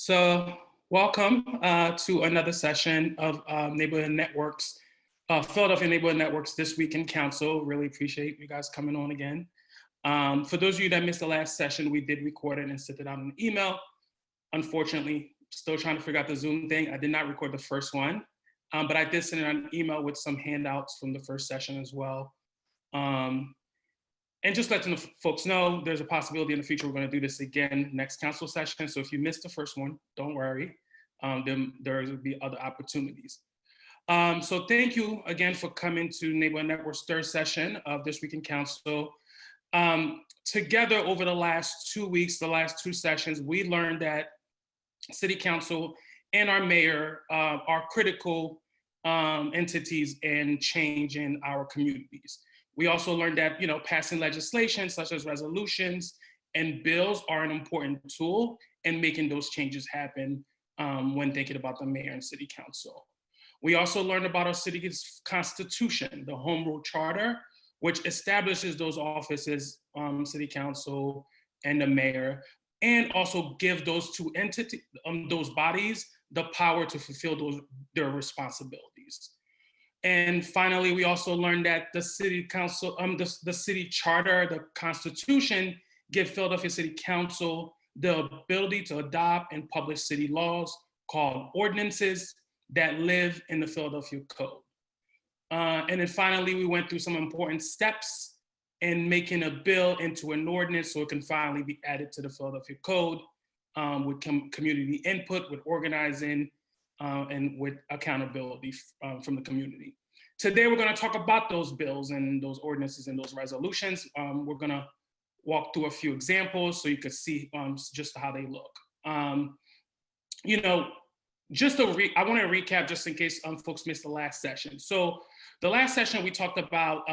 So welcome to another session of Neighborhood Networks, Philadelphia Neighborhood Networks This Week in Council. Really appreciate you guys coming on again. For those of you that missed the last session, we did record it and sent it out in an email. Unfortunately, still trying to figure out the Zoom thing. I did not record the first one, but I did send it an email with some handouts from the first session as well. And just letting the folks know, there's a possibility in the future we're going to do this again next council session. So if you missed the first one, don't worry. Then there will be other opportunities. So thank you again for coming to Neighborhood Network's third session of This Week in Council. Together over the last 2 weeks, the last two sessions, we learned that City Council and our mayor are critical entities in changing our communities. We also learned that, passing legislation such as resolutions and bills are an important tool in making those changes happen when thinking about the mayor and city council. We also learned about our city's constitution, the Home Rule Charter, which establishes those offices, city council and the mayor, and also give those two entities, those bodies, the power to fulfill their responsibilities. And finally, we also learned that the city council, the city charter, the constitution, give Philadelphia City Council the ability to adopt and publish city laws called ordinances that live in the Philadelphia Code. And then finally, we went through some important steps in making a bill into an ordinance so it can finally be added to the Philadelphia Code with community input, with organizing, and with accountability from the community. Today, we're going to talk about those bills and those ordinances and those resolutions. We're going to walk through a few examples so you could see just how they look. I want to recap just in case folks missed the last session. So the last session, we talked about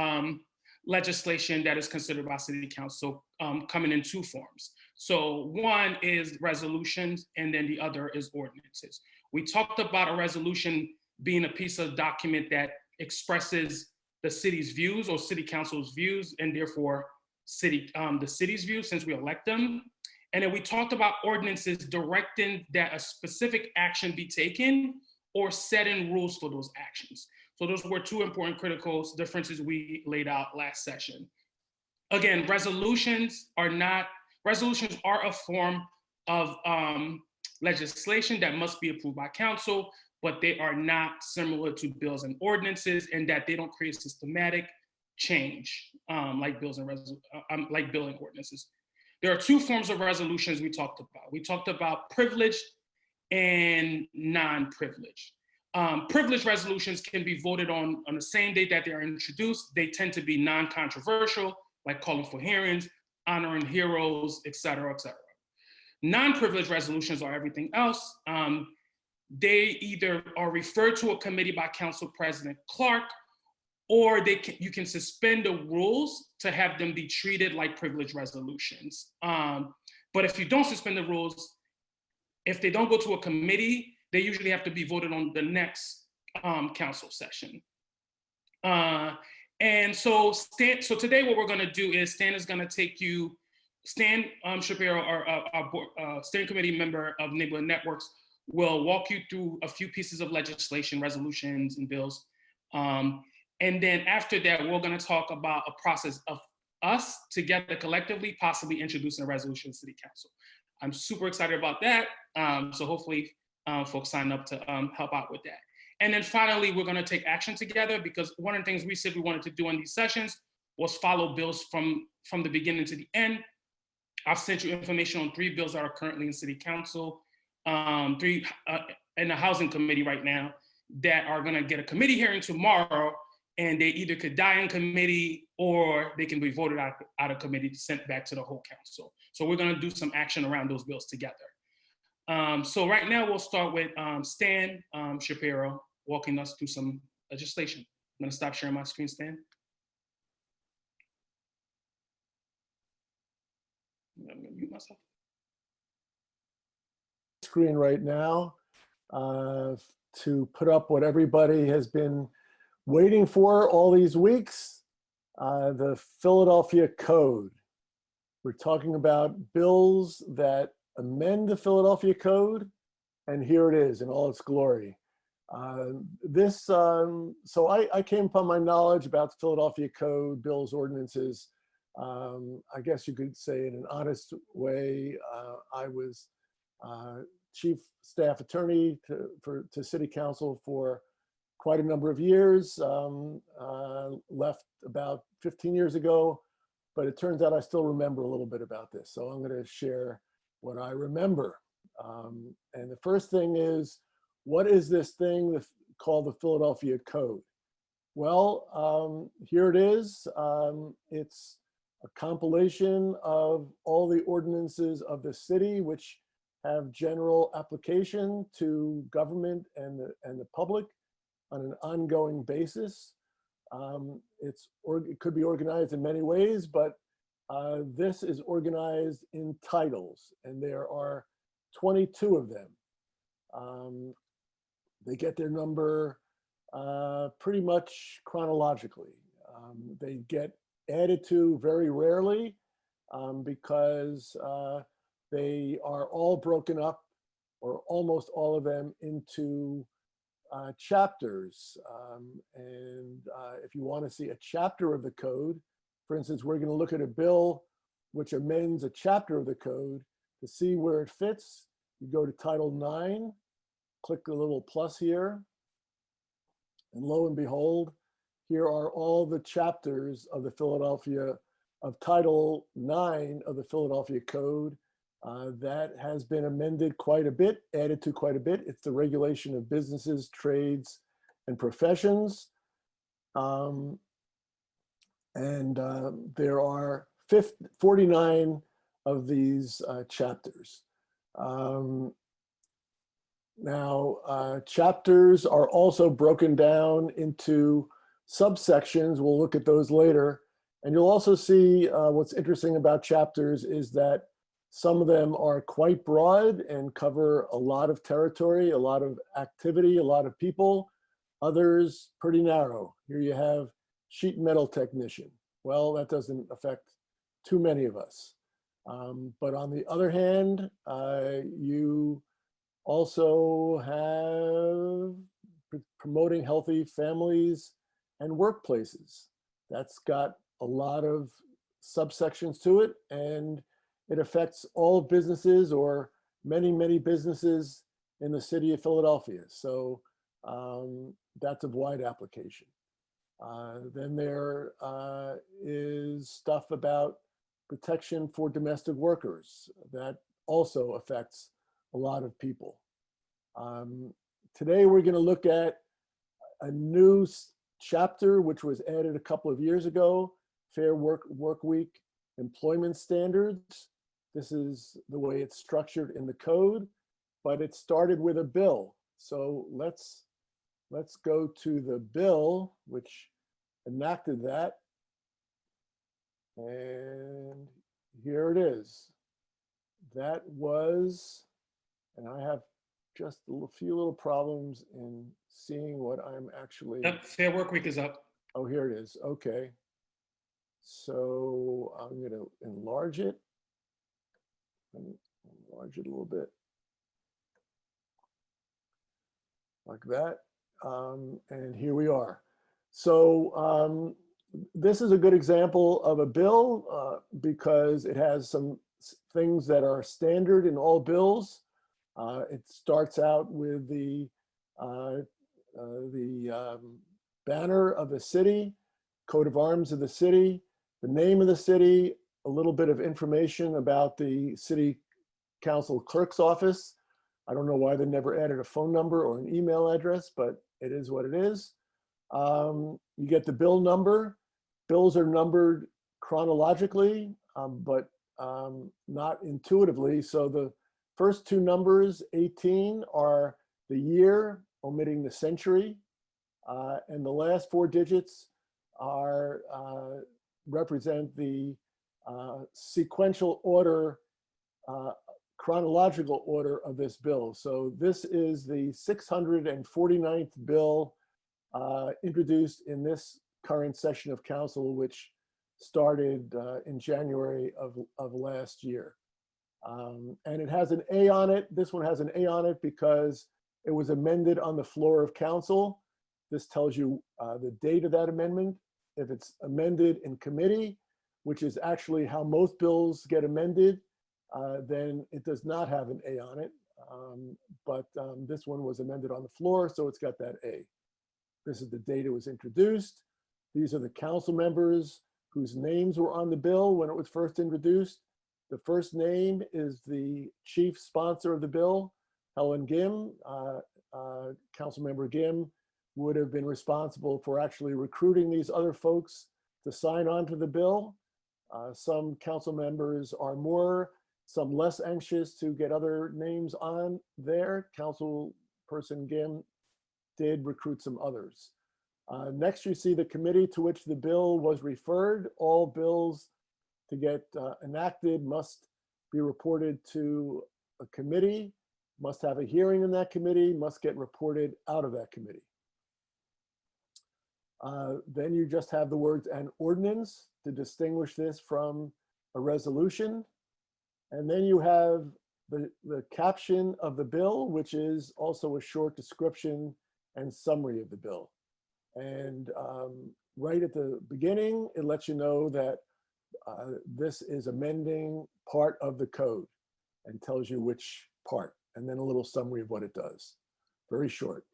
legislation that is considered by City Council coming in two forms. So one is resolutions, and then the other is ordinances. We talked about a resolution being a piece of document that expresses the city's views or city council's views, and therefore the city's views since we elect them. And then we talked about ordinances directing that a specific action be taken or setting rules for those actions. So those were two important critical differences we laid out last session. Again, resolutions are a form of legislation that must be approved by council, but they are not similar to bills and ordinances, and that they don't create systematic change like bills and like billing ordinances. There are two forms of resolutions we talked about. We talked about privileged and non-privileged. Privileged resolutions can be voted on the same day that they are introduced. They tend to be non-controversial, like calling for hearings, honoring heroes, et cetera, et cetera. Non-privileged resolutions are everything else. They either are referred to a committee by Council President Clark, or you can suspend the rules to have them be treated like privileged resolutions. But if you don't suspend the rules, if they don't go to a committee, they usually have to be voted on the next council session. And so today what we're gonna do is Stan is gonna take you, Stan Shapiro, our steering committee member of Neighborhood Networks, will walk you through a few pieces of legislation, resolutions, and bills. And then after that, we're gonna talk about a process of us together collectively possibly introducing a resolution to City Council. I'm super excited about that. So hopefully folks sign up to help out with that. And then finally, we're gonna take action together, because one of the things we said we wanted to do in these sessions was follow bills from the beginning to the end. I've sent you information on 3 bills that are currently in City Council, 3 in the Housing Committee right now, that are gonna get a committee hearing tomorrow, and they either could die in committee or they can be voted out of committee, sent back to the whole council. So we're gonna do some action around those bills together. So right now we'll start with Stan Shapiro walking us through some legislation. I'm gonna stop sharing my screen, Stan. I'm gonna mute myself. Screen right now to put up what everybody has been waiting for all these weeks, the Philadelphia Code. We're talking about bills that amend the Philadelphia Code and here it is in all its glory. So I came upon my knowledge about the Philadelphia Code, bills, ordinances. I guess you could say in an honest way. I was chief staff attorney to City Council for quite a number of years. Left about 15 years ago, but it turns out I still remember a little bit about this. So I'm going to share what I remember. And the first thing is, what is this thing called the Philadelphia Code? Well, here it is. It's a compilation of all the ordinances of the city, which have general application to government and the public on an ongoing basis. It could be organized in many ways, but this is organized in titles, and there are 22 of them. They get their number pretty much chronologically. They get added to very rarely because they are all broken up, or almost all of them, into chapters. And if you want to see a chapter of the code, for instance, we're going to look at a bill which amends a chapter of the code. To see where it fits, you go to Title 9, click the little plus here, and lo and behold, here are all the chapters of Title 9 of the Philadelphia Code. That has been amended quite a bit, added to quite a bit. It's the regulation of businesses, trades, and professions. There are 49 of these chapters. Now, chapters are also broken down into subsections. We'll look at those later. And you'll also see what's interesting about chapters is that some of them are quite broad and cover a lot of territory, a lot of activity, a lot of people. Others pretty narrow. Here you have sheet metal technician. Well, that doesn't affect too many of us. But on the other hand, you also have promoting healthy families and workplaces. That's got a lot of subsections to it, and it affects all businesses, or many, many businesses in the city of Philadelphia. So that's of wide application. Then there is stuff about protection for domestic workers that also affects a lot of people. Today we're going to look at a new chapter which was added a couple of years ago, Fair Work Week Employment Standards. This is the way it's structured in the code, but it started with a bill. So let's go to the bill which enacted that. And here it is. That was, and I have just a few little problems in seeing what I'm actually. That Fair Work Week is up. Oh, here it is. Okay. So I'm going to enlarge it. Enlarge it a little bit. Like that. And here we are. So this is a good example of a bill because it has some things that are standard in all bills. It starts out with the banner of the city, coat of arms of the city, the name of the city, a little bit of information about the city council clerk's office. I don't know why they never added a phone number or an email address, but it is what it is. You get the bill number. Bills are numbered chronologically, but not intuitively. So the first two numbers, 18, are the year, omitting the century, and the last four digits are represent the sequential order, chronological order of this bill. So this is the 649th bill introduced in this current session of council, which started in January of last year. And it has an A on it. This one has an A on it because it was amended on the floor of council. This tells you the date of that amendment. If it's amended in committee, which is actually how most bills get amended, then it does not have an A on it. But this one was amended on the floor, so it's got that A. This is the date it was introduced. These are the council members whose names were on the bill when it was first introduced. The first name is the chief sponsor of the bill, Helen Gim. Councilmember Gim would have been responsible for actually recruiting these other folks to sign on to the bill. Some council members are more, some less anxious to get other names on there. Councilperson Gim did recruit some others. Next, you see the committee to which the bill was referred. All bills to get enacted must be reported to a committee, must have a hearing in that committee, must get reported out of that committee. Then you just have the words "an ordinance" to distinguish this from a resolution. And then you have the caption of the bill, which is also a short description and summary of the bill. And right at the beginning, it lets you know that this is amending part of the code and tells you which part, and then a little summary of what it does. Very short.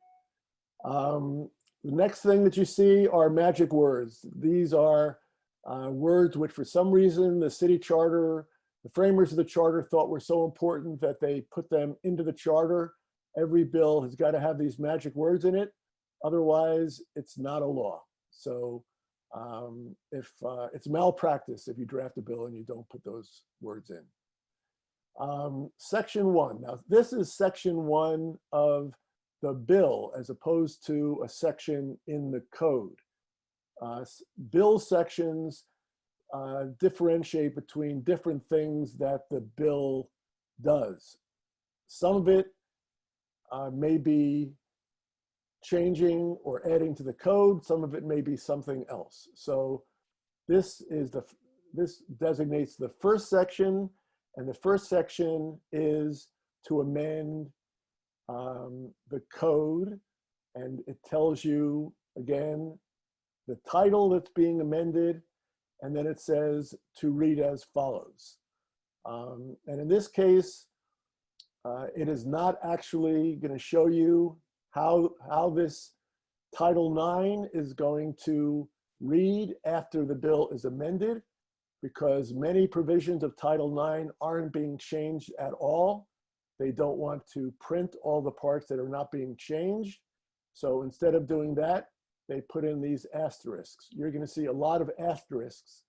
The next thing that you see are magic words. These are words which for some reason the city charter, the framers of the charter thought were so important that they put them into the charter. Every bill has got to have these magic words in it. Otherwise, it's not a law. So if it's malpractice if you draft a bill and you don't put those words in. Section 1. Now, this is section 1 of the bill as opposed to a section in the code. Bill sections differentiate between different things that the bill does. Some of it may be changing or adding to the code. Some of it may be something else. So this designates the first section, and the first section is to amend the code, and it tells you again the title that's being amended, and then it says to read as follows. And in this case, it is not actually going to show you how this Title IX is going to read after the bill is amended, because many provisions of Title IX aren't being changed at all. They don't want to print all the parts that are not being changed. So instead of doing that, they put in these asterisks. You're going to see a lot of asterisks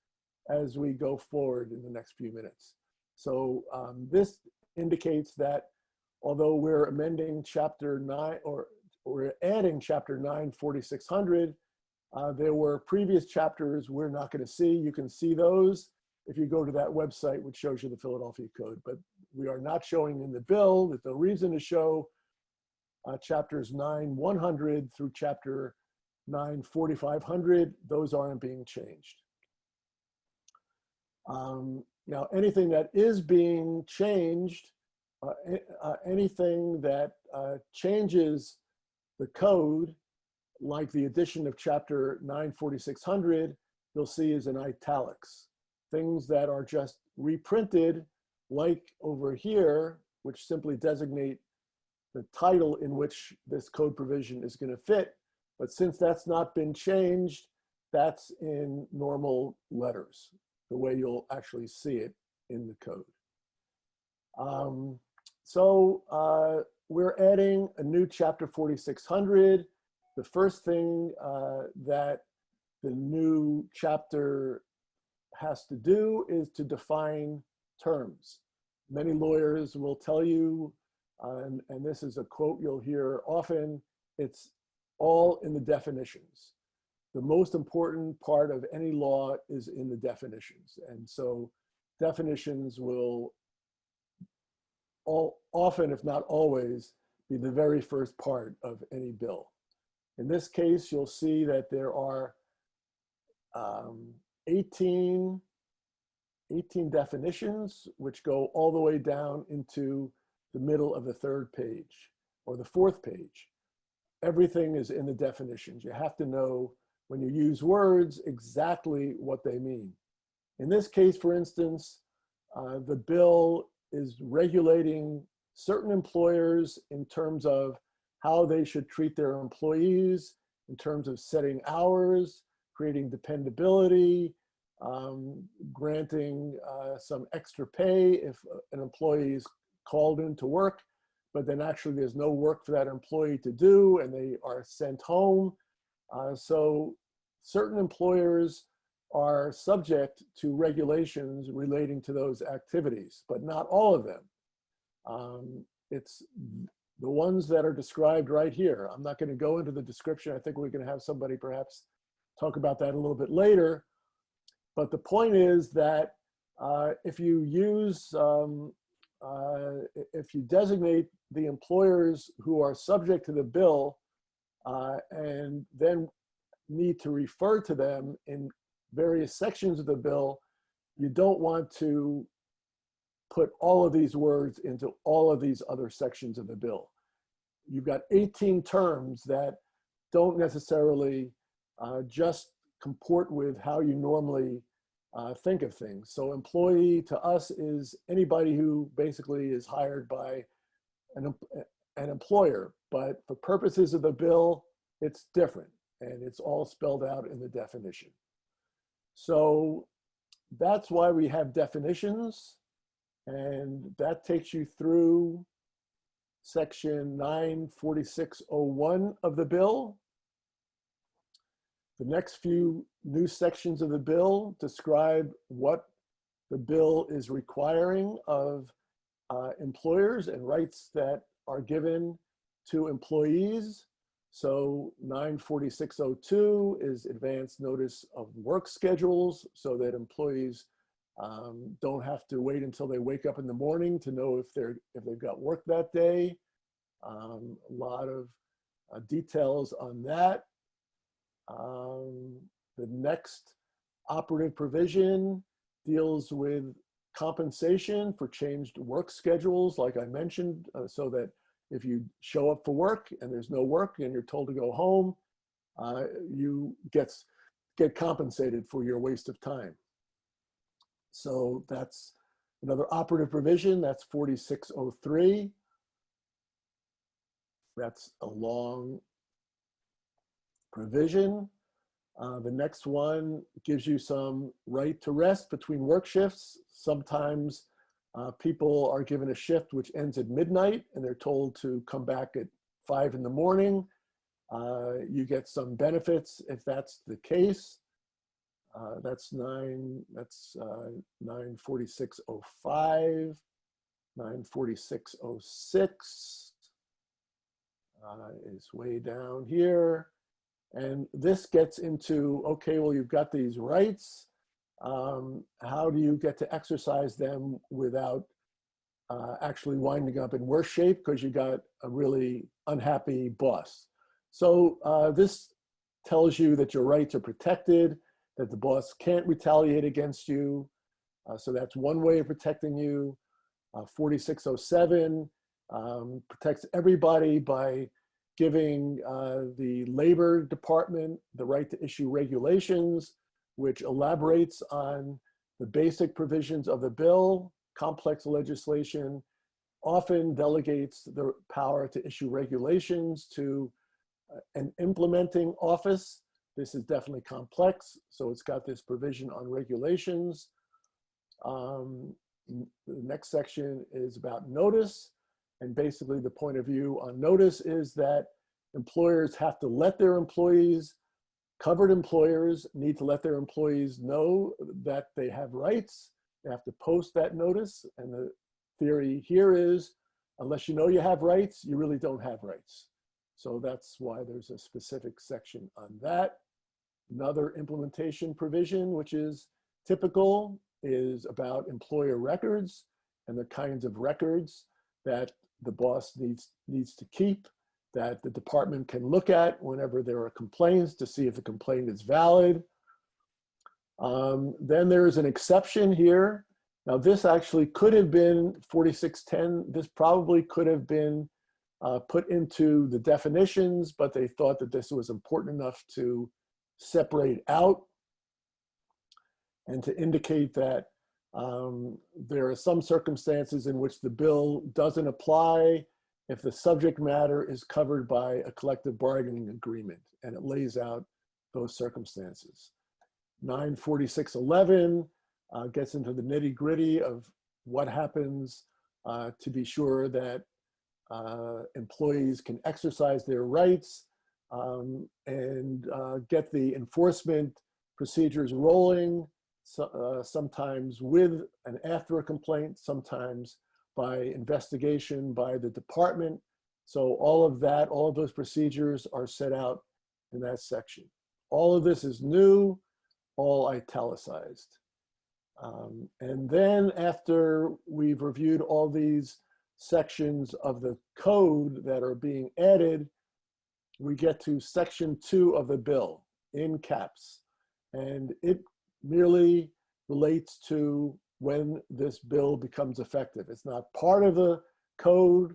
as we go forward in the next few minutes. So this indicates that although we're amending Chapter 9, or we're adding Chapter 9, 4600, there were previous chapters we're not going to see. You can see those if you go to that website, which shows you the Philadelphia Code. But we are not showing in the bill. There's no reason to show chapters 9, 100 through chapter 9, 4500. Those aren't being changed. Now, anything that is being changed, anything that changes the code, like the addition of chapter 9, 4600, you'll see is in italics. Things that are just reprinted, like over here, which simply designate the title in which this code provision is going to fit. But since that's not been changed, that's in normal letters, the way you'll actually see it in the code. We're adding a new chapter 4600. The first thing that the new chapter has to do is to define terms. Many lawyers will tell you, and this is a quote you'll hear often, it's all in the definitions. The most important part of any law is in the definitions. And so definitions will often, if not always, be the very first part of any bill. In this case, you'll see that there are 18 18 definitions, which go all the way down into the middle of the third page or the fourth page. Everything is in the definitions. You have to know when you use words exactly what they mean. In this case, for instance, the bill is regulating certain employers in terms of how they should treat their employees, in terms of setting hours, creating dependability, granting some extra pay if an employee is called into work, but then actually there's no work for that employee to do and they are sent home. So certain employers are subject to regulations relating to those activities, but not all of them. It's the ones that are described right here. I'm not going to go into the description. I think we're going to have somebody perhaps talk about that a little bit later. But the point is that if you use, if you designate the employers who are subject to the bill and then need to refer to them in various sections of the bill, you don't want to put all of these words into all of these other sections of the bill. You've got 18 terms that don't necessarily just comport with how you normally think of things. So employee to us is anybody who basically is hired by an employer, but for purposes of the bill, it's different and it's all spelled out in the definition. So that's why we have definitions, and that takes you through section 94601 of the bill. The next few new sections of the bill describe what the bill is requiring of employers and rights that are given to employees. So 94602 is advance notice of work schedules so that employees don't have to wait until they wake up in the morning to know if they've got work that day. A lot of details on that. The next operative provision deals with compensation for changed work schedules, like I mentioned, so that if you show up for work and there's no work and you're told to go home, you get compensated for your waste of time. So that's another operative provision. That's 4603. That's a long provision. The next one gives you some right to rest between work shifts. Sometimes people are given a shift which ends at midnight and they're told to come back at 5 in the morning. You get some benefits if that's the case. That's 94605, 94606 is way down here. And this gets into, okay, well, you've got these rights. How do you get to exercise them without actually winding up in worse shape because you got a really unhappy boss? So this tells you that your rights are protected, that the boss can't retaliate against you. So that's one way of protecting you. 4607 protects everybody by giving the Labor Department the right to issue regulations, which elaborates on the basic provisions of the bill. Complex legislation often delegates the power to issue regulations to an implementing office. This is definitely complex, so it's got this provision on regulations. The next section is about notice. And basically the point of view on notice is that employers have to let their employees, covered employers need to let their employees know that they have rights. They have to post that notice. And the theory here is, unless you know you have rights, you really don't have rights. So that's why there's a specific section on that. Another implementation provision, which is typical, is about employer records and the kinds of records that the boss needs to keep, that the department can look at whenever there are complaints to see if the complaint is valid. Then there's an exception here. Now this actually could have been 4610. This probably could have been put into the definitions, but they thought that this was important enough to separate out and to indicate that there are some circumstances in which the bill doesn't apply if the subject matter is covered by a collective bargaining agreement, and it lays out those circumstances. 94611 gets into the nitty-gritty of what happens to be sure that employees can exercise their rights and get the enforcement procedures rolling, sometimes with and after a complaint, sometimes by investigation by the department. So all of that, all of those procedures are set out in that section. All of this is new, all italicized. And then after we've reviewed all these sections of the code that are being added, we get to section 2 of the bill in caps. And it merely relates to when this bill becomes effective. It's not part of the code,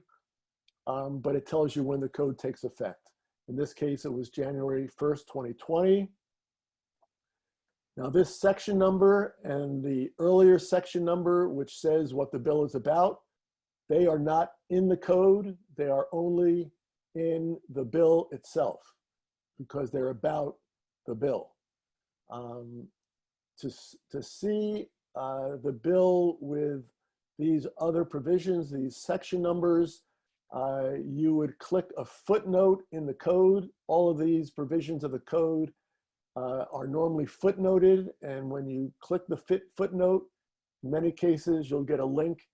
but it tells you when the code takes effect. In this case, it was January 1st, 2020. Now this section number and the earlier section number, which says what the bill is about, they are not in the code. They are only in the bill itself because they're about the bill. To see the bill with these other provisions, these section numbers, you would click a footnote in the code. All of these provisions of the code are normally footnoted, and when you click the footnote, in many cases you'll get a link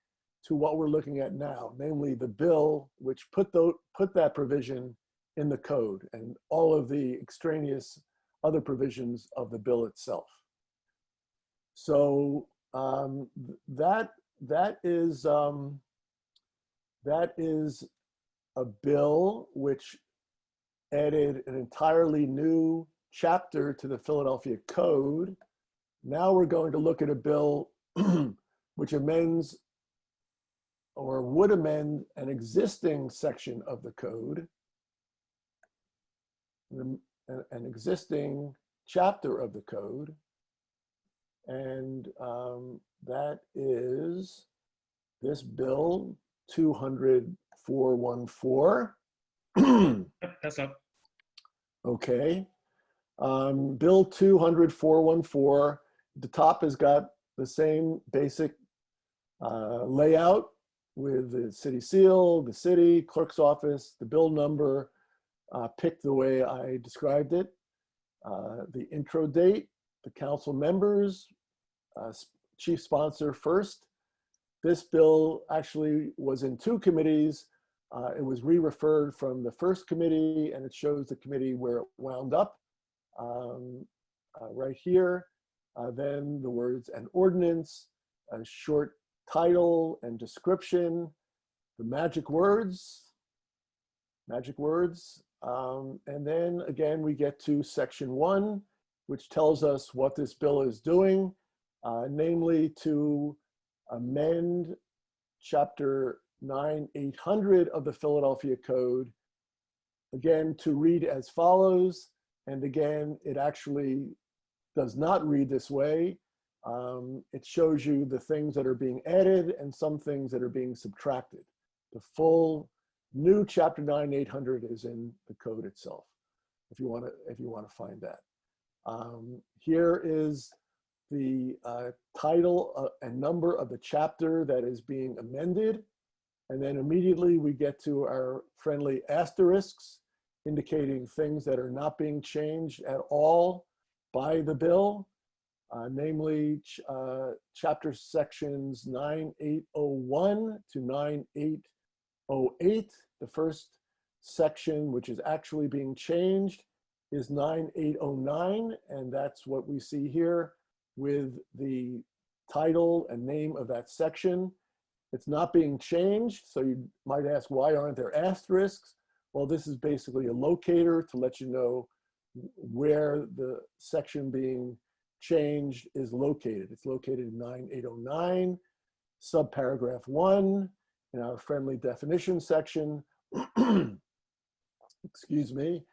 to what we're looking at now, namely the bill which put that provision in the code and all of the extraneous other provisions of the bill itself. So that is a bill which added an entirely new chapter to the Philadelphia Code. Now we're going to look at a bill which amends or would amend an existing section of the code, an existing chapter of the code. And that is this bill 200-414. That's up. Okay. Bill 200-414, the top has got the same basic layout with the city seal, the city, clerk's office, the bill number, picked the way I described it, the intro date, the council members, chief sponsor first. This bill actually was in 2 committees. It was re-referred from the first committee, and it shows the committee where it wound up right here. Then the words "an ordinance," a short title and description, the magic words, and then again we get to section 1, which tells us what this bill is doing, namely to amend chapter 9800 of the Philadelphia Code, again to read as follows. And again, it actually does not read this way. It shows you the things that are being added and some things that are being subtracted. The full new chapter 9800 is in the code itself, if you want to find that. Here is the title and number of the chapter that is being amended. And then immediately we get to our friendly asterisks indicating things that are not being changed at all by the bill, namely chapter sections 9801 to 9808. The first section, which is actually being changed, is 9809, and that's what we see here with the title and name of that section. It's not being changed, so you might ask, why aren't there asterisks? Well, this is basically a locator to let you know where the section being changed is located. It's located in 9809, subparagraph 1, in our friendly definition section. Excuse me.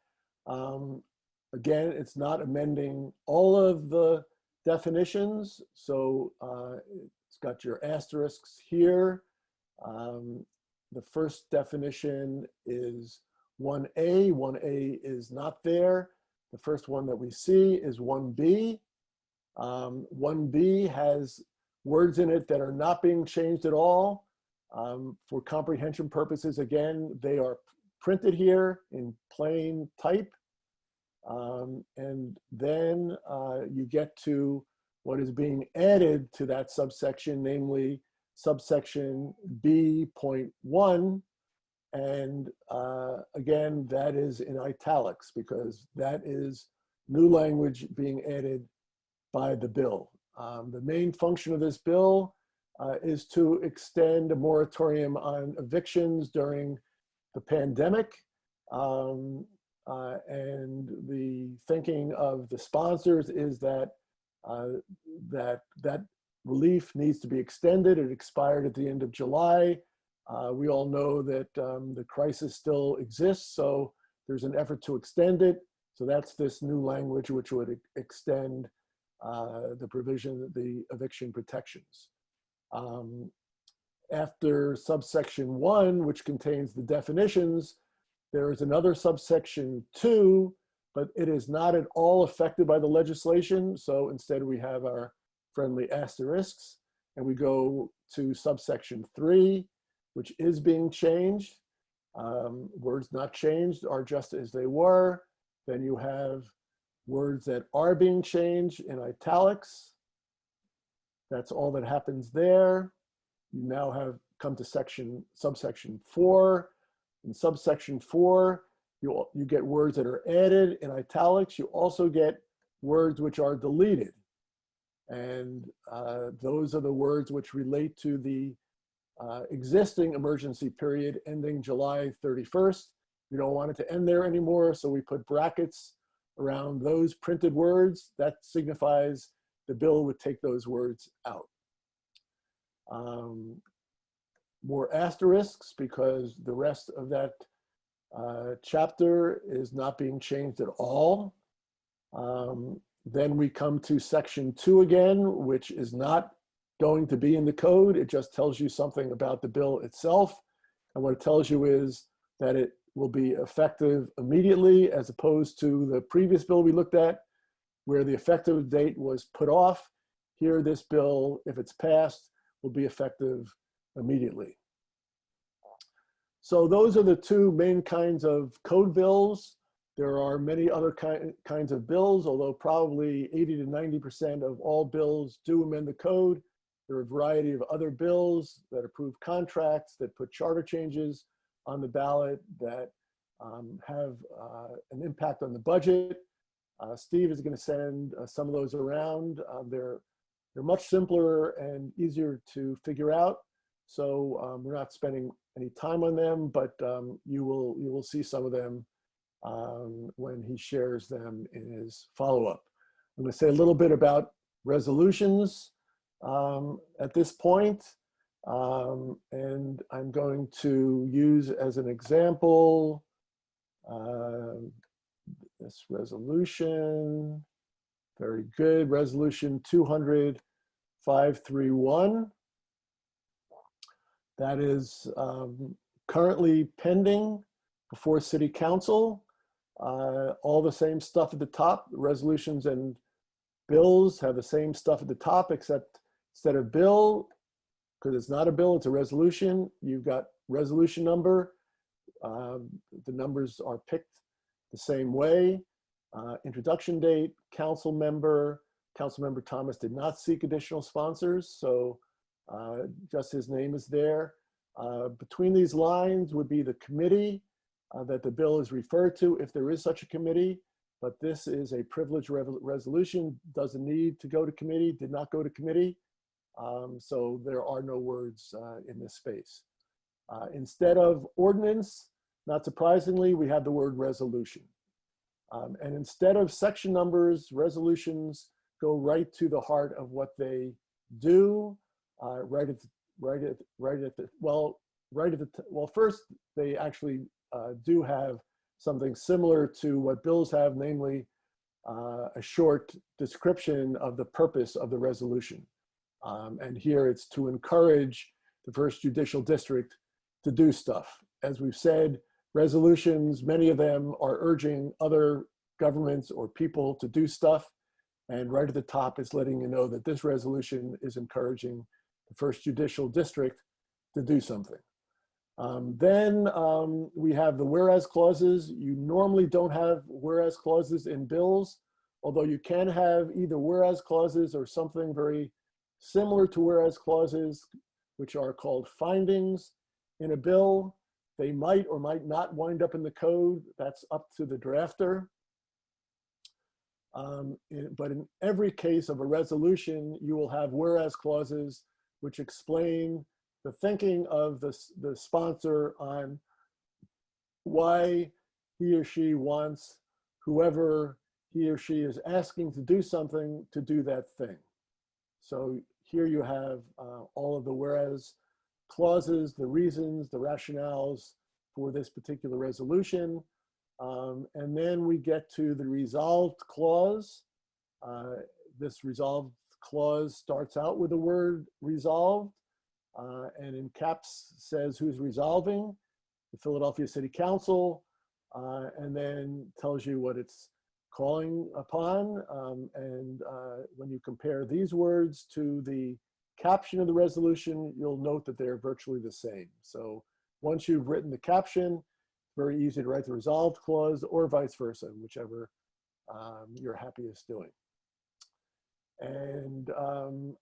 Again, it's not amending all of the definitions, so it's got your asterisks here. The first definition is 1A. 1A is not there. The first one that we see is 1B. 1B has words in it that are not being changed at all. For comprehension purposes, again, they are printed here in plain type. And then you get to what is being added to that subsection, namely subsection B.1. And again, that is in italics because that is new language being added by the bill. The main function of this bill is to extend a moratorium on evictions during the pandemic. And the thinking of the sponsors is that that relief needs to be extended. It expired at the end of July. We all know that the crisis still exists, so there's an effort to extend it. So that's this new language which would extend the provision of the eviction protections. After subsection 1, which contains the definitions, there is another subsection 2, but it is not at all affected by the legislation. So instead we have our friendly asterisks, and we go to subsection 3, which is being changed. Words not changed are just as they were. Then you have words that are being changed in italics. That's all that happens there. You now have come to subsection 4. In subsection 4, you get words that are added in italics. You also get words which are deleted. And those are the words which relate to the existing emergency period ending July 31st. We don't want it to end there anymore, so we put brackets around those printed words. That signifies the bill would take those words out. More asterisks because the rest of that chapter is not being changed at all. Then we come to section 2 again, which is not going to be in the code. It just tells you something about the bill itself. And what it tells you is that it will be effective immediately, as opposed to the previous bill we looked at, where the effective date was put off. Here, this bill, if it's passed, will be effective immediately. So those are the two main kinds of code bills. There are many other kinds of bills, although probably 80 to 90% of all bills do amend the code. There are a variety of other bills that approve contracts, that put charter changes on the ballot, that have an impact on the budget. Steve is going to send some of those around. They're much simpler and easier to figure out. So we're not spending any time on them, but you will see some of them when he shares them in his follow-up. I'm going to say a little bit about resolutions at this point. And I'm going to use as an example this resolution. Very good. Resolution 200-531. That is currently pending before City Council. All the same stuff at the top. Resolutions and bills have the same stuff at the top, except instead of bill, because it's not a bill, it's a resolution, you've got resolution number. The numbers are picked the same way. Introduction date, council member Thomas did not seek additional sponsors, so just his name is there. Between these lines would be the committee that the bill is referred to, if there is such a committee, but this is a privileged resolution, doesn't need to go to committee, did not go to committee. So there are no words in this space. Instead of ordinance, not surprisingly, we have the word resolution. And instead of section numbers, resolutions go right to the heart of what they do, first, they actually do have something similar to what bills have, namely a short description of the purpose of the resolution. And here it's to encourage the First Judicial District to do stuff. As we've said, resolutions, many of them are urging other governments or people to do stuff. And right at the top is letting you know that this resolution is encouraging the First Judicial District to do something. Then we have the whereas clauses. You normally don't have whereas clauses in bills, although you can have either whereas clauses or something very similar to whereas clauses, which are called findings in a bill. They might or might not wind up in the code. That's up to the drafter. But in every case of a resolution, you will have whereas clauses which explain the thinking of the sponsor on why he or she wants whoever he or she is asking to do something to do that thing. So here you have all of the whereas clauses, the reasons, the rationales for this particular resolution. And then we get to the resolved clause. This resolved clause starts out with the word resolved, and in caps says who's resolving, the Philadelphia City Council, and then tells you what it's calling upon. When you compare these words to the caption of the resolution, you'll note that they're virtually the same. So once you've written the caption, very easy to write the resolved clause or vice versa, whichever you're happiest doing. And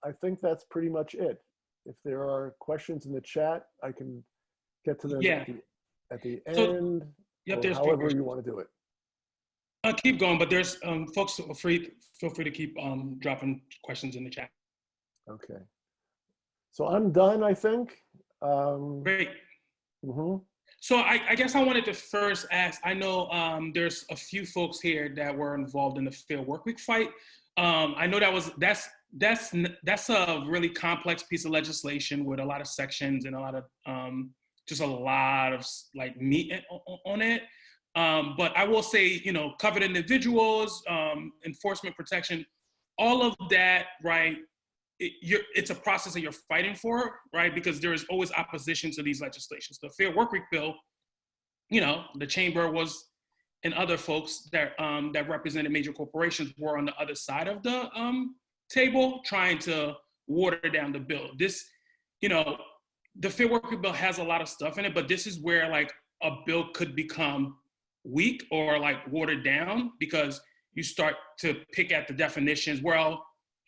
I think that's pretty much it. If there are questions in the chat, I can get to them at the end, yep, or however you want to do it. Keep going, but there's folks feel free to keep dropping questions in the chat. Okay. So I'm done, I think. Great. So I guess I wanted to first ask, I know there's a few folks here that were involved in the Fair Workweek fight. I know that's a really complex piece of legislation with a lot of sections and a lot of just a lot of like meat on it. But I will say, you know, covered individuals, enforcement protection, all of that, right? It's a process that you're fighting for, right? Because there is always opposition to these legislations. The Fair Workweek bill, you know, the chamber was, and other folks that that represented major corporations were on the other side of the table trying to water down the bill. This, you know, the Fair Workweek bill has a lot of stuff in it, but this is where like a bill could become weak or like watered down because you start to pick at the definitions. Well,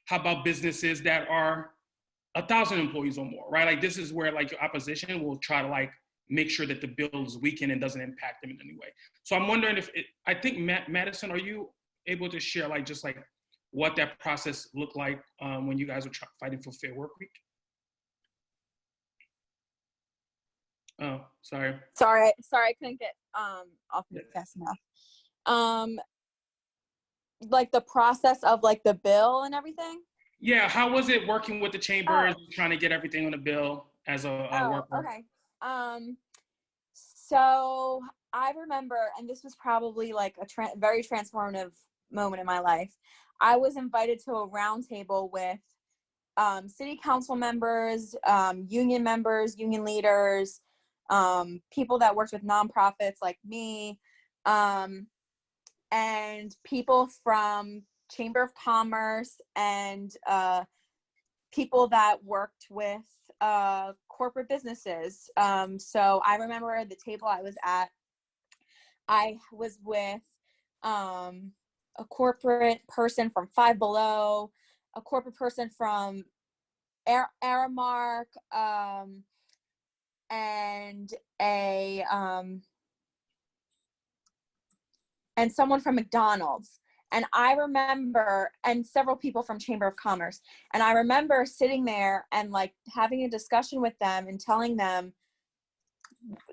how about businesses that are 1,000 employees or more, right? Like this is where like your opposition will try to like make sure that the bill is weakened and doesn't impact them in any way. So I'm wondering if I think Madison, are you able to share like just like what that process looked like when you guys were fighting for Fair Workweek? Oh, sorry. Sorry, I couldn't get off mute fast enough. Like the process of like the bill and everything? Yeah, how was it working with the chambers, trying to get everything on the bill as a worker? Okay. So I remember, and this was probably like a very transformative moment in my life. I was invited to a roundtable with city council members, union members, union leaders, people that worked with nonprofits like me, and people from Chamber of Commerce and people that worked with corporate businesses. So I remember the table I was at, I was with a corporate person from Five Below, a corporate person from Aramark, and someone from McDonald's. And I remember, and several people from Chamber of Commerce. And I remember sitting there and like having a discussion with them and telling them,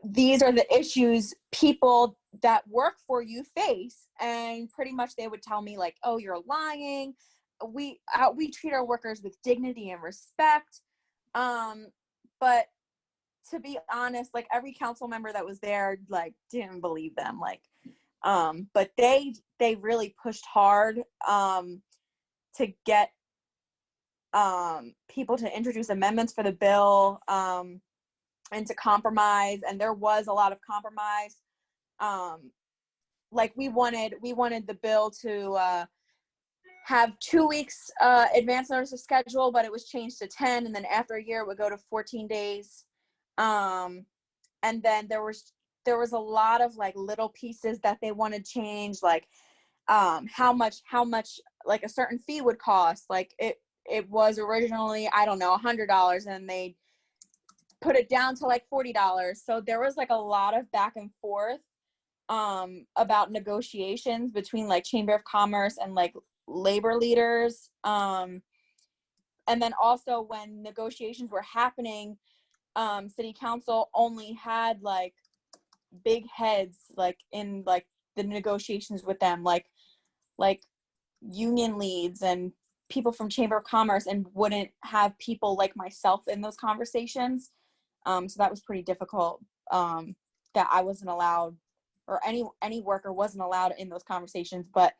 these are the issues people that work for you face. And pretty much they would tell me like, oh, you're lying. we treat our workers with dignity and respect. But to be honest, like every council member that was there, like didn't believe them. Like, but they really pushed hard to get people to introduce amendments for the bill and to compromise. And there was a lot of compromise. Like we wanted the bill to have 2 weeks advance notice of schedule, but it was changed to 10, and then after a year it would go to 14 days. And then there was a lot of like little pieces that they wanted changed, like how much like a certain fee would cost. Like it was originally, I don't know, $100, and they put it down to like $40. So there was like a lot of back and forth about negotiations between like Chamber of Commerce and like labor leaders. And then also when negotiations were happening, city council only had like big heads like in like the negotiations with them, like union leads and people from Chamber of Commerce, and wouldn't have people like myself in those conversations. So that was pretty difficult, that I wasn't allowed, or any worker wasn't allowed in those conversations. But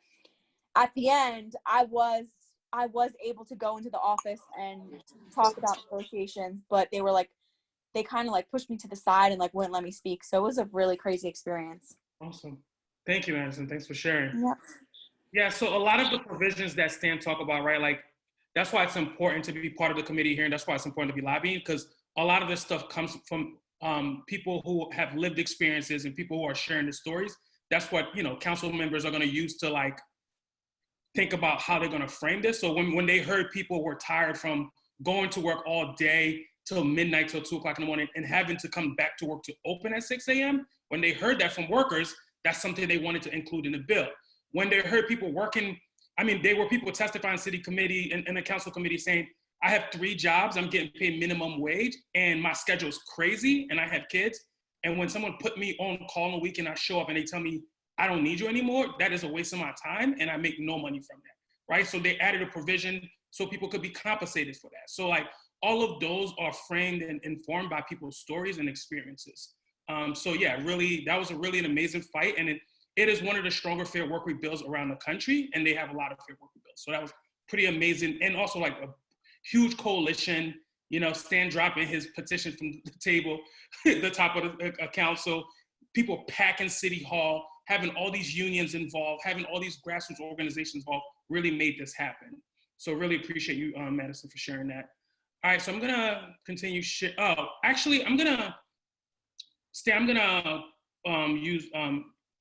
at the end, I was able to go into the office and talk about negotiations, but they kind of like pushed me to the side and like wouldn't let me speak. So it was a really crazy experience. Awesome. Thank you, Madison. Thanks for sharing. Yeah. Yeah, so a lot of the provisions that Stan talked about, right? Like, that's why it's important to be part of the committee here, and that's why it's important to be lobbying, because a lot of this stuff comes from people who have lived experiences and people who are sharing the stories. That's what, council members are going to use to like think about how they're going to frame this. So when they heard people were tired from going to work all day till midnight, till 2 o'clock in the morning, and having to come back to work to open at 6 a.m., when they heard that from workers, that's something they wanted to include in the bill. When they heard people working, there were people testifying in city committee and the council committee saying, I have 3 jobs, I'm getting paid minimum wage, and my schedule's crazy, and I have kids. And when someone put me on call in a week and I show up and they tell me, I don't need you anymore, that is a waste of my time, and I make no money from that, right? So they added a provision so people could be compensated for that. So like all of those are framed and informed by people's stories and experiences. So yeah, really, that was really an amazing fight, and it is one of the stronger fair work week bills around the country, and they have a lot of fair work week bills. So that was pretty amazing, and also like a huge coalition. Stan dropping his petition from the table, the top of the council, people packing City Hall, having all these unions involved, having all these grassroots organizations involved, really made this happen. So really appreciate you, Madison, for sharing that. All right, so I'm gonna continue. Stan, I'm gonna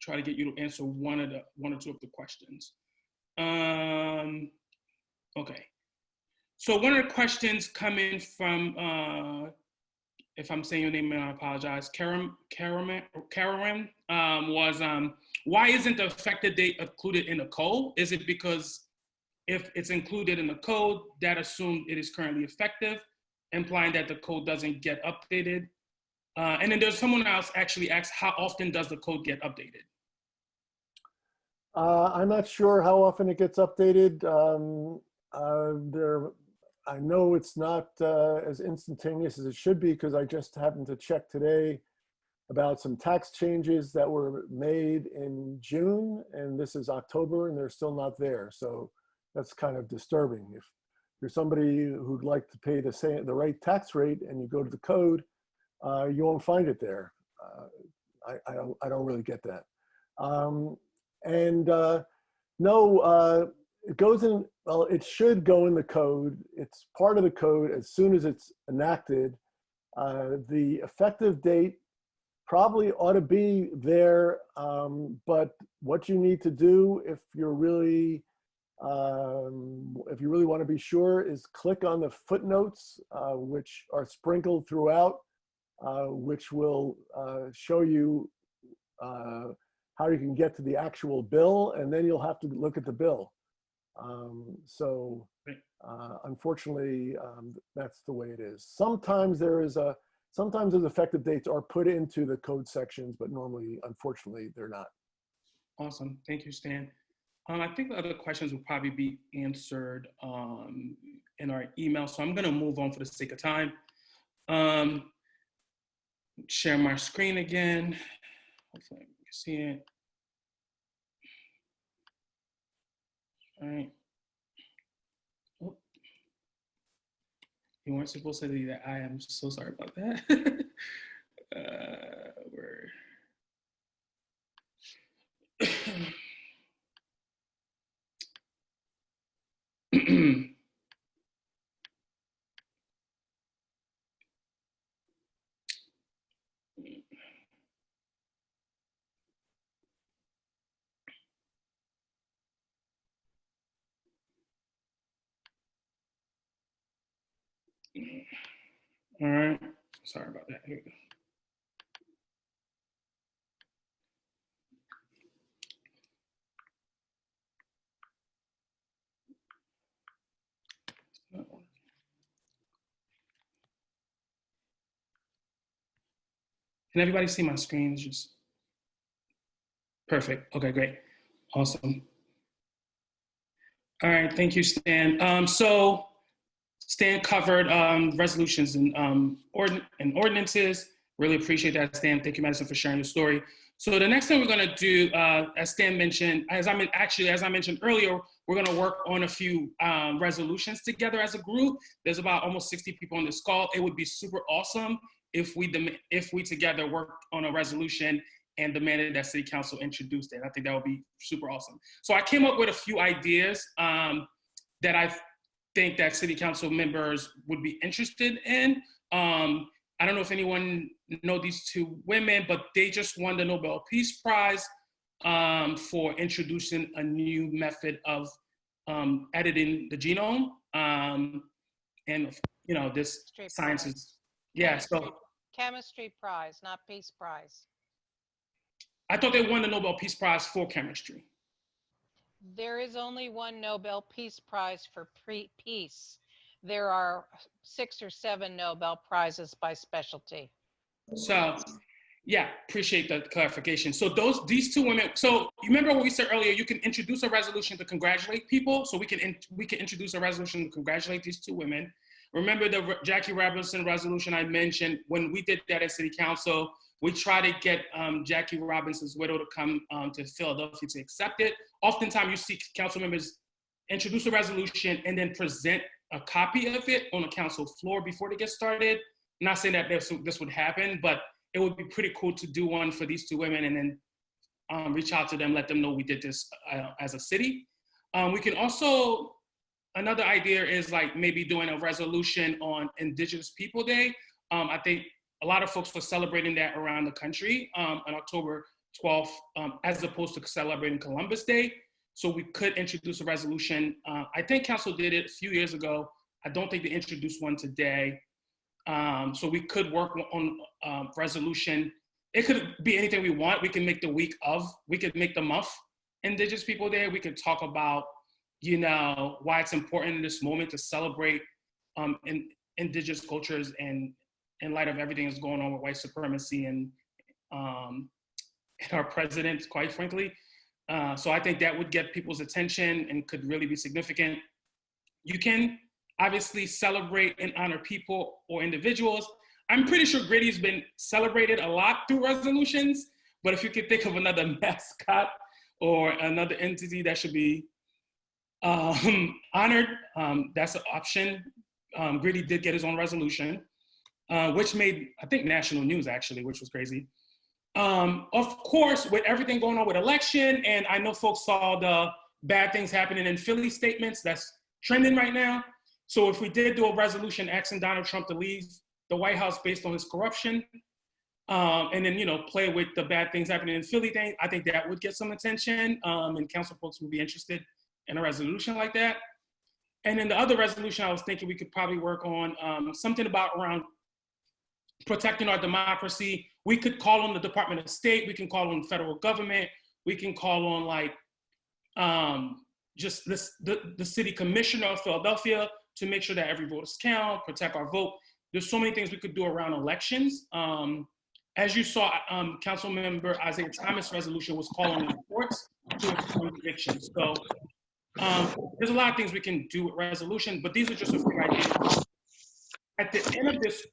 try to get you to answer one or two of the questions. Okay. So one of the questions coming from, if I'm saying your name, I apologize, Karen was, why isn't the effective date included in the code? Is it because if it's included in the code, that assumes it is currently effective, implying that the code doesn't get updated? And then there's someone else actually asked, how often does the code get updated? I'm not sure how often it gets updated. I know it's not as instantaneous as it should be, because I just happened to check today about some tax changes that were made in June, and this is October, and they're still not there. So that's kind of disturbing. If you're somebody who'd like to pay the right tax rate and you go to the code, you won't find it there. I don't really get that. No, it goes in, well, it should go in the code. It's part of the code as soon as it's enacted. The effective date probably ought to be there, but what you need to do if you really want to be sure is click on the footnotes, which are sprinkled throughout, which will show you how you can get to the actual bill, and then you'll have to look at the bill. Unfortunately, that's the way it is. Sometimes those effective dates are put into the code sections, but normally, unfortunately, they're not. Awesome, thank you, Stan. I think the other questions will probably be answered in our email. So I'm gonna move on for the sake of time. Share my screen again. Hopefully you can see it. All right. Oh. You weren't supposed to do that. I am so sorry about that. Where? All right. Sorry about that. Here we go. Can everybody see my screen? It's just perfect. Okay, great. Awesome. All right, thank you, Stan. So Stan covered resolutions and ordinances. Really appreciate that, Stan. Thank you, Madison, for sharing your story. So the next thing we're gonna do, as Stan mentioned, as I mentioned earlier, we're gonna work on a few resolutions together as a group. There's about almost 60 people on this call. It would be super awesome if we together worked on a resolution and demanded that City Council introduced it. I think that would be super awesome. So I came up with a few ideas that I think that City Council members would be interested in. I don't know if anyone know these two women, but they just won the Nobel Peace Prize for introducing a new method of editing the genome. And you know, this science is, yeah, so. Chemistry prize, not peace prize. I thought they won the Nobel Peace Prize for chemistry. There is only one Nobel Peace Prize for peace. There are 6 or 7 Nobel Prizes by specialty. So, yeah, appreciate the clarification. So these two women, so you remember what we said earlier, you can introduce a resolution to congratulate people. So we can introduce a resolution to congratulate these two women. Remember the Jackie Robinson resolution I mentioned? When we did that at City Council, we try to get Jackie Robinson's widow to come to Philadelphia to accept it. Oftentimes you see council members introduce a resolution and then present a copy of it on the council floor before they get started. I'm not saying that this would happen, but it would be pretty cool to do one for these two women and then reach out to them, let them know we did this as a city. We can also, another idea is like maybe doing a resolution on Indigenous People Day. I think a lot of folks were celebrating that around the country on October 12th, as opposed to celebrating Columbus Day. So we could introduce a resolution. I think council did it a few years ago. I don't think they introduced one today. So we could work on resolution. It could be anything we want. We can make the we could make the month Indigenous People Day. We could talk about, you know, why it's important in this moment to celebrate indigenous cultures and in light of everything that's going on with white supremacy and our president, quite frankly. So I think that would get people's attention and could really be significant. You can obviously celebrate and honor people or individuals. I'm pretty sure Gritty's been celebrated a lot through resolutions, but if you could think of another mascot or another entity that should be honored, that's an option. Gritty did get his own resolution, which made, I think, national news actually, which was crazy. Of course, with everything going on with election, and I know folks saw the bad things happening in Philly statements, that's trending right now. So if we did do a resolution asking Donald Trump to leave the White House based on his corruption, and then, you know, play with the bad things happening in Philly thing, I think that would get some attention, and council folks would be interested in a resolution like that. And then the other resolution I was thinking we could probably work on, something about around protecting our democracy. We could call on the Department of State, we can call on the federal government, we can call on like just the city commissioner of Philadelphia to make sure that every vote is counted, protect our vote. There's so many things we could do around elections. As you saw, Council Member Isaiah Thomas' resolution was calling on the courts to expunge evictions. So there's a lot of things we can do with resolution, but these are just a few ideas. At the end of this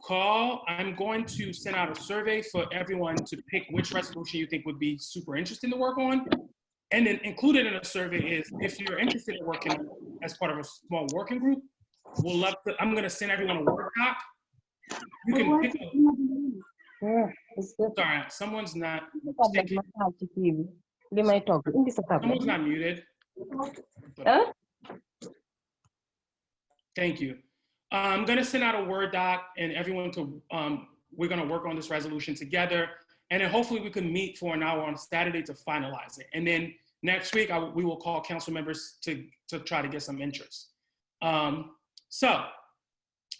call, I'm going to send out a survey for everyone to pick which resolution you think would be super interesting to work on. And then included in the survey is if you're interested in working as part of a small working group, we'll love to, I'm going to send everyone a Word doc. You can pick sorry, someone's not thinking. Someone's not muted. Thank you. I'm going to send out a Word doc and everyone to, we're going to work on this resolution together. And then hopefully we can meet for an hour on Saturday to finalize it. And then next week, we will call council members to try to get some interest. So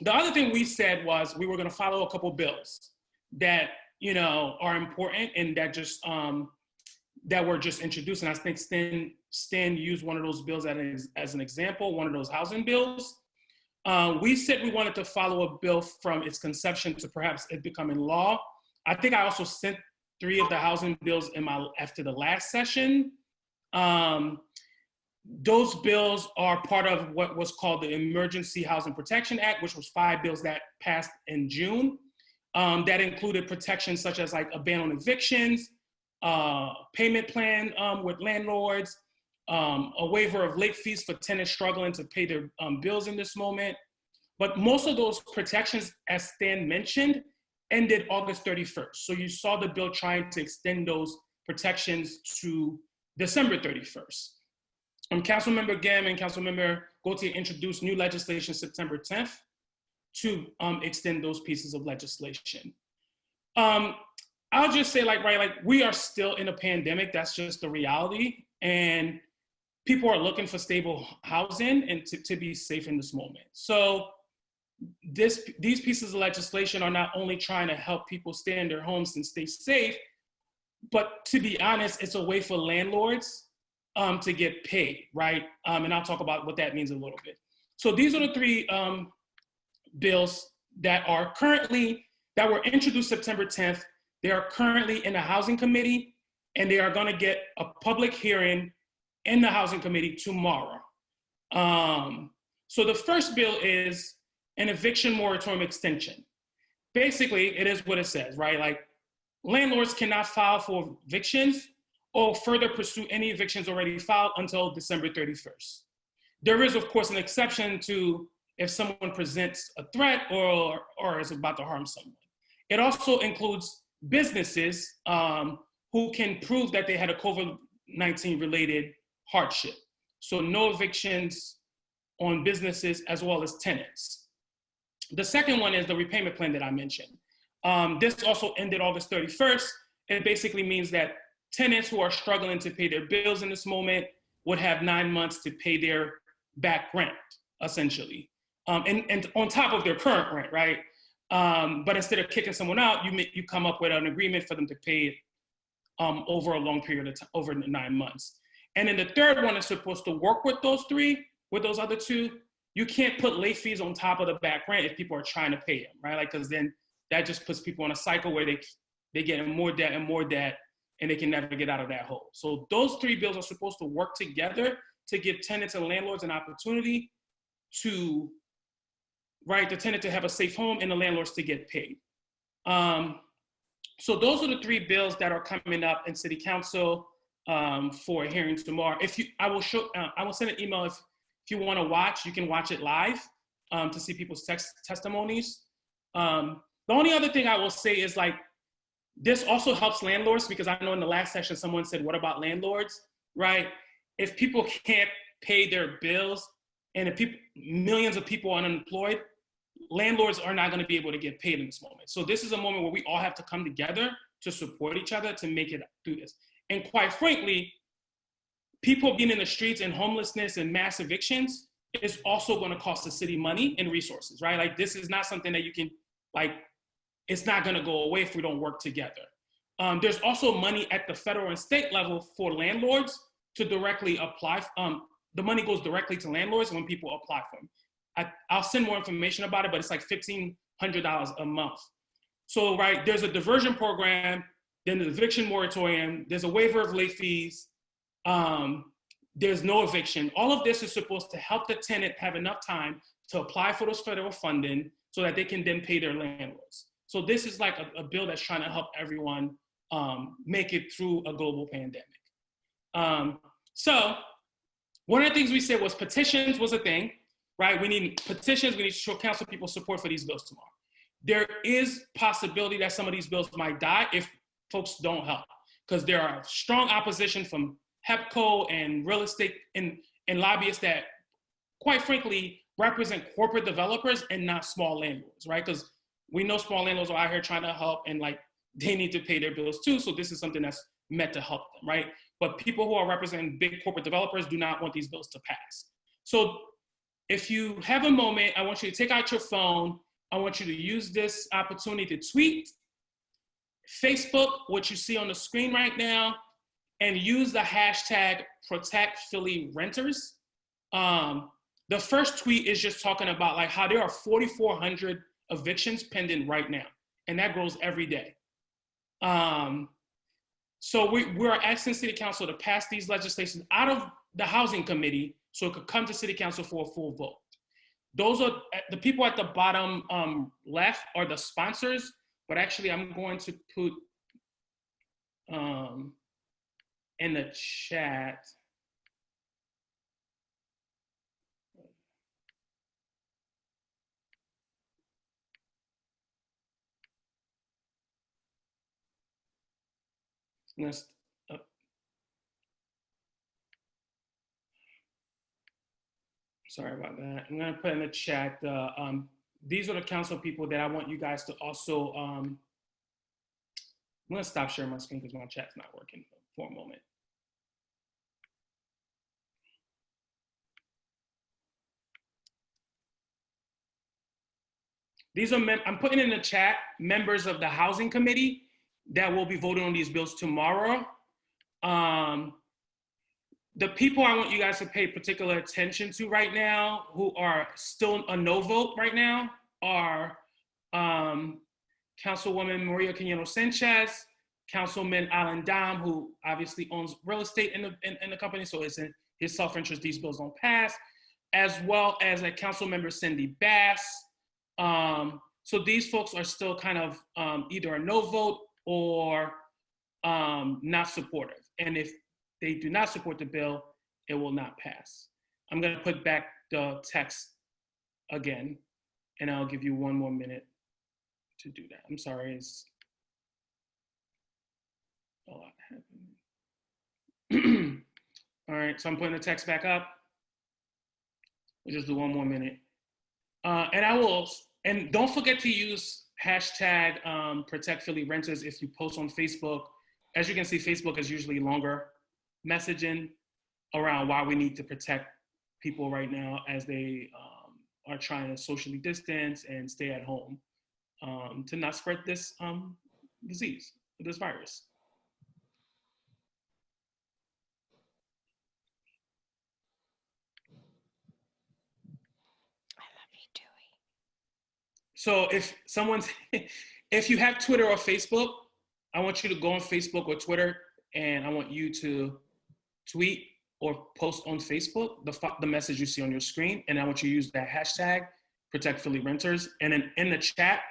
the other thing we said was we were going to follow a couple bills that, you know, are important and that just, that were just introduced. And I think Stan used one of those bills as an example, one of those housing bills. We said we wanted to follow a bill from its conception to perhaps it becoming law. I think I also sent 3 of the housing bills after the last session. Those bills are part of what was called the Emergency Housing Protection Act, which was 5 bills that passed in June. That included protections such as like a ban on evictions, payment plan with landlords, a waiver of late fees for tenants struggling to pay their bills in this moment. But most of those protections, as Stan mentioned, ended August 31st. So you saw the bill trying to extend those protections to December 31st. Councilmember Gam and Councilmember Gauthier introduced new legislation September 10th to extend those pieces of legislation. I'll just say like we are still in a pandemic. That's just the reality. And people are looking for stable housing and to be safe in this moment. So these pieces of legislation are not only trying to help people stay in their homes and stay safe, but to be honest, it's a way for landlords to get paid, right? And I'll talk about what that means a little bit. So these are the 3 bills that were introduced September 10th. They are currently in the Housing Committee, and they are gonna get a public hearing in the Housing Committee tomorrow. So the first bill is an eviction moratorium extension. Basically, it is what it says, right? Like landlords cannot file for evictions or further pursue any evictions already filed until December 31st. There is, of course, an exception to if someone presents a threat or is about to harm someone. It also includes businesses who can prove that they had a COVID-19 related hardship. So no evictions on businesses as well as tenants. The second one is the repayment plan that I mentioned. This also ended August 31st. It basically means that tenants who are struggling to pay their bills in this moment would have 9 months to pay their back rent, essentially. And on top of their current rent, right? But instead of kicking someone out, you come up with an agreement for them to pay it over a long period of time, over 9 months. And then the third one is supposed to work with those 3, with those other 2. You can't put late fees on top of the back rent if people are trying to pay them, right? Like, because then that just puts people in a cycle where they get in more debt and more debt, and they can never get out of that hole. So those 3 bills are supposed to work together to give tenants and landlords an opportunity to, right, the tenant to have a safe home and the landlords to get paid. So those are the 3 bills that are coming up in City Council for hearings tomorrow. I will send an email if you want to watch. You can watch it live to see people's testimonies. The only other thing I will say is like, this also helps landlords, because I know in the last session someone said, what about landlords, right? If people can't pay their bills and if millions of people are unemployed, landlords are not going to be able to get paid in this moment. So this is a moment where we all have to come together to support each other to make it through this. And quite frankly, people being in the streets and homelessness and mass evictions is also going to cost the city money and resources, right? Like this is not something that you can, like, it's not going to go away if we don't work together. There's also money at the federal and state level for landlords to directly apply. The money goes directly to landlords when people apply for them. I'll send more information about it, but it's like $1,500 a month. So, right, there's a diversion program, then the eviction moratorium, there's a waiver of late fees, there's no eviction. All of this is supposed to help the tenant have enough time to apply for those federal funding so that they can then pay their landlords. So this is like a bill that's trying to help everyone make it through a global pandemic. So one of the things we said was petitions was a thing, right? We need petitions, we need to show council people support for these bills tomorrow. There is possibility that some of these bills might die if folks don't help, because there are strong opposition from HEPCO and real estate and lobbyists that, quite frankly, represent corporate developers and not small landlords, right? Because we know small landlords are out here trying to help, and like they need to pay their bills too. So this is something that's meant to help them, right? But people who are representing big corporate developers do not want these bills to pass. So if you have a moment, I want you to take out your phone. I want you to use this opportunity to tweet, Facebook, what you see on the screen right now, and use the hashtag #ProtectPhillyRenters. The first tweet is just talking about like how there are 4,400 evictions pending right now, and that grows every day. So we are asking City Council to pass these legislations out of the Housing Committee so it could come to City Council for a full vote. Those are the people at the bottom left are the sponsors, but actually I'm going to put in the chat. Sorry about that. I'm gonna put in the chat, these are the council people that I want you guys to also, I'm gonna stop sharing my screen because my chat's not working for a moment. These are, I'm putting in the chat, members of the Housing Committee that will be voting on these bills tomorrow. The people I want you guys to pay particular attention to right now, who are still a no vote right now, are Councilwoman Maria Quinero Sanchez, Councilman Alan Dom, who obviously owns real estate in the company, so it's in his self-interest these bills don't pass, as well as a council member Cindy Bass. So these folks are still kind of either a no vote or not supportive. And if they do not support the bill, it will not pass. I'm gonna put back the text again, and I'll give you one more minute to do that. I'm sorry, it's a lot happening. All right, so I'm putting the text back up. We'll just do one more minute. And don't forget to use hashtag #ProtectPhillyRenters if you post on Facebook. As you can see, Facebook is usually longer messaging around why we need to protect people right now as they are trying to socially distance and stay at home to not spread this disease, this virus. I love you, Dewey. So if you have Twitter or Facebook, I want you to go on Facebook or Twitter, and I want you to tweet or post on Facebook the message you see on your screen, and I want you to use that hashtag #ProtectPhillyRenters. And then in the chat,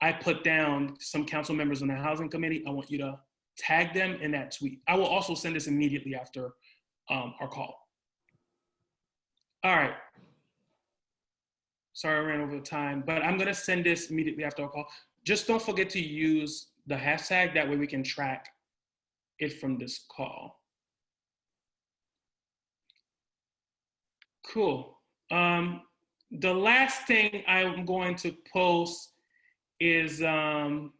I put down some council members on the Housing Committee. I want you to tag them in that tweet. I will also send this immediately after our call. All right. Sorry, I ran over time, but I'm gonna send this immediately after our call. Just don't forget to use the hashtag, that way we can track it from this call. Cool. The last thing I'm going to post is the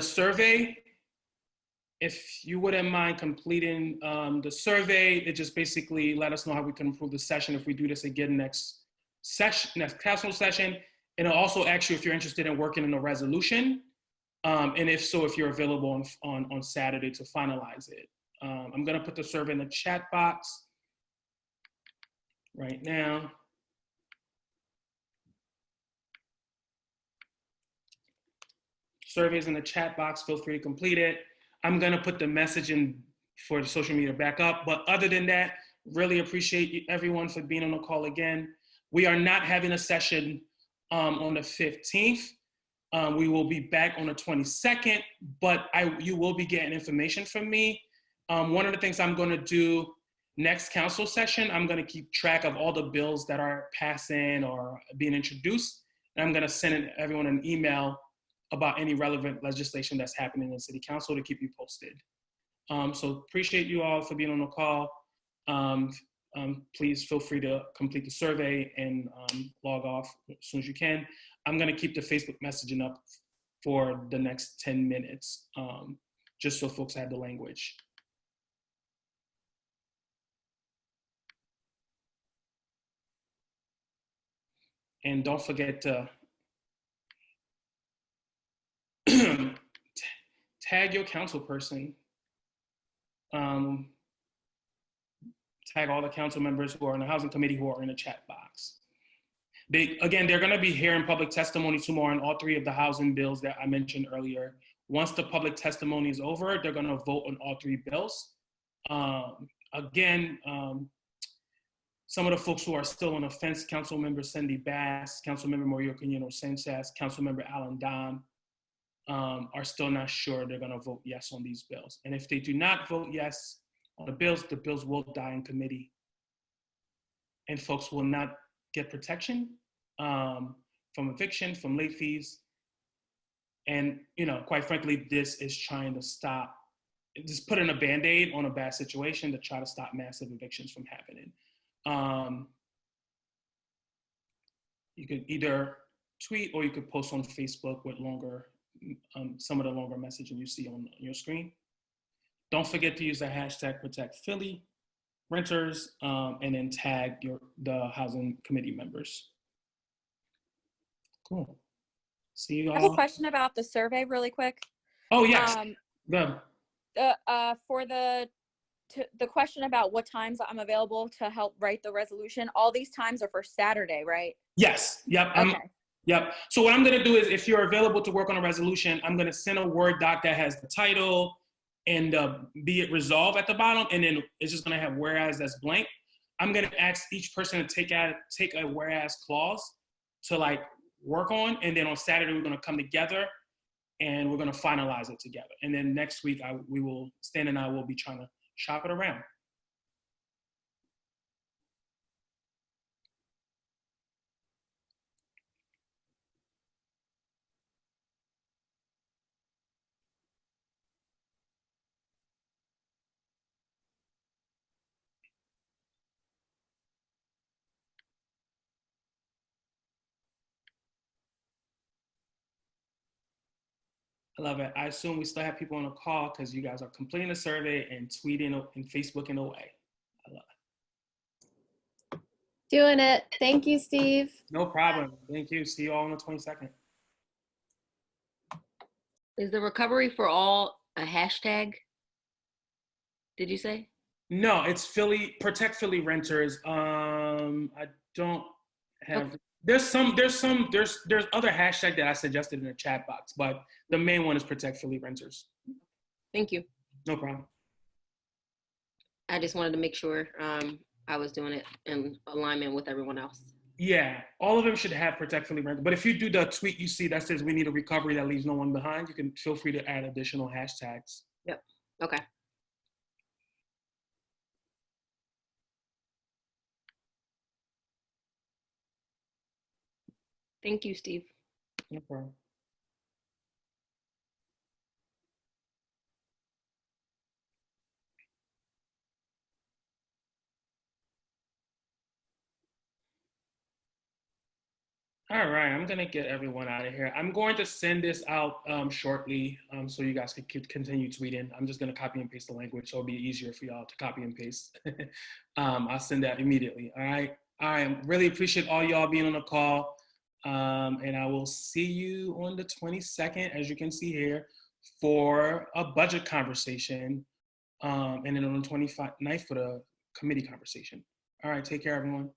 survey. If you wouldn't mind completing the survey, it just basically let us know how we can improve the session if we do this again next council session. And it'll also ask you if you're interested in working in a resolution. And if so, if you're available on Saturday to finalize it. I'm gonna put the survey in the chat box right now. Surveys in the chat box, feel free to complete it. I'm gonna put the message in for the social media back up. But other than that, really appreciate everyone for being on the call again. We are not having a session on the 15th. We will be back on the 22nd, but you will be getting information from me. One of the things I'm going to do next council session, I'm going to keep track of all the bills that are passing or being introduced. And I'm going to send everyone an email about any relevant legislation that's happening in City Council to keep you posted. So appreciate you all for being on the call. Please feel free to complete the survey and log off as soon as you can. I'm going to keep the Facebook messaging up for the next 10 minutes, just so folks have the language. And don't forget to tag your council person. Tag all the council members who are in the housing committee who are in the chat box. They're going to be hearing public testimony tomorrow on all 3 of the housing bills that I mentioned earlier. Once the public testimony is over, they're going to vote on all 3 bills. Some of the folks who are still on the fence, Councilmember Cindy Bass, Councilmember Mario Quino Sanchez, Councilmember Alan Dom, are still not sure they're going to vote yes on these bills. And if they do not vote yes on the bills will die in committee. And folks will not get protection from eviction, from late fees. And, quite frankly, this is trying to stop, just putting a Band-Aid on a bad situation to try to stop massive evictions from happening. You could either tweet or you could post on Facebook with some of the longer messaging you see on your screen. Don't forget to use the hashtag #ProtectPhilly renters and then tag the housing committee members. Cool. See you all. I have a question about the survey really quick. Oh, yes. Good. For the question about what times I'm available to help write the resolution, all these times are for Saturday, right? Yes. Yep. Okay. Yep. So what I'm going to do is, if you're available to work on a resolution, I'm going to send a Word doc that has the title and be it resolved at the bottom, and then it's just going to have whereas that's blank. I'm going to ask each person to take a whereas clause to work on, and then on Saturday we're going to come together and we're going to finalize it together. And then next week Stan and I will be trying to shop it around. I love it. I assume we still have people on the call because you guys are completing the survey and tweeting and Facebooking away. I love it. Doing it. Thank you, Steve. No problem. Thank you. See you all on the 22nd. Is the recovery for all a hashtag? Did you say? No, it's Protect Philly Renters. I don't have. Okay. There's other hashtag that I suggested in the chat box, but the main one is Protect Philly Renters. Thank you. No problem. I just wanted to make sure I was doing it in alignment with everyone else. Yeah, all of them should have Protect Philly Renters. But if you do the tweet you see that says we need a recovery that leaves no one behind, you can feel free to add additional hashtags. Yep. Okay. Thank you, Steve. No problem. All right, I'm gonna get everyone out of here. I'm going to send this out shortly so you guys can continue tweeting. I'm just gonna copy and paste the language so it'll be easier for y'all to copy and paste. I'll send that immediately, all right? I really appreciate all y'all being on the call. And I will see you on the 22nd, as you can see here, for a budget conversation. And then on the 29th for the committee conversation. All right, take care, everyone.